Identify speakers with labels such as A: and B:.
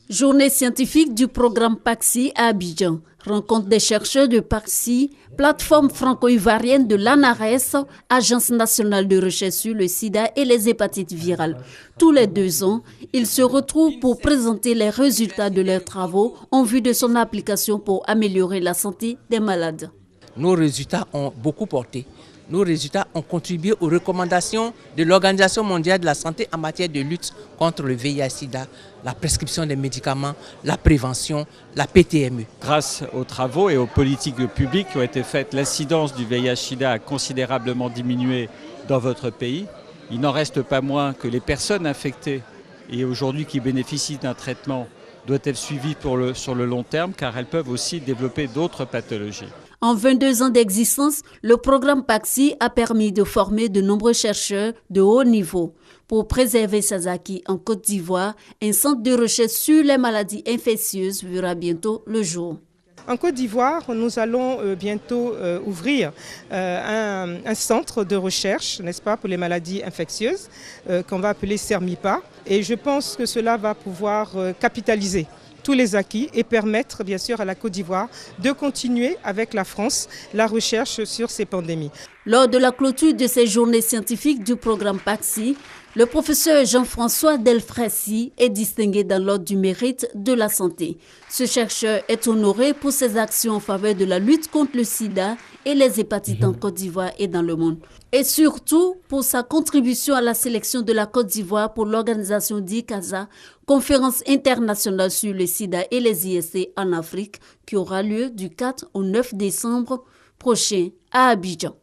A: Journée scientifique du programme PAXI à Abidjan. Rencontre des chercheurs de PAXI, plateforme franco-ivoirienne de l'ANARES, Agence nationale de recherche sur le sida et les hépatites virales. Tous les 2 ans, ils se retrouvent pour présenter les résultats de leurs travaux en vue de son application pour améliorer la santé des malades.
B: Nos résultats ont beaucoup porté. Nos résultats ont contribué aux recommandations de l'Organisation mondiale de la santé en matière de lutte contre le VIH-Sida, la prescription des médicaments, la prévention, la PTME.
C: Grâce aux travaux et aux politiques publiques qui ont été faites, l'incidence du VIH-Sida a considérablement diminué dans votre pays. Il n'en reste pas moins que les personnes infectées et aujourd'hui qui bénéficient d'un traitement doivent être suivies sur le long terme car elles peuvent aussi développer d'autres pathologies.
A: En 22 ans d'existence, le programme PAXI a permis de former de nombreux chercheurs de haut niveau. Pour préserver ses acquis en Côte d'Ivoire, un centre de recherche sur les maladies infectieuses verra bientôt le jour.
D: En Côte d'Ivoire, nous allons bientôt ouvrir un centre de recherche, n'est-ce pas, pour les maladies infectieuses, qu'on va appeler CERMIPA. Et je pense que cela va pouvoir capitaliser tous les acquis et permettre bien sûr à la Côte d'Ivoire de continuer avec la France la recherche sur ces pandémies.
A: Lors de la clôture de ces journées scientifiques du programme PAXI, le professeur Jean-François Delfraissy est distingué dans l'ordre du mérite de la santé. Ce chercheur est honoré pour ses actions en faveur de la lutte contre le sida et les hépatites en Côte d'Ivoire et dans le monde. Et surtout pour sa contribution à la sélection de la Côte d'Ivoire pour l'organisation d'ICASA, conférence internationale sur le sida et les IST en Afrique, qui aura lieu du 4 au 9 décembre prochain à Abidjan.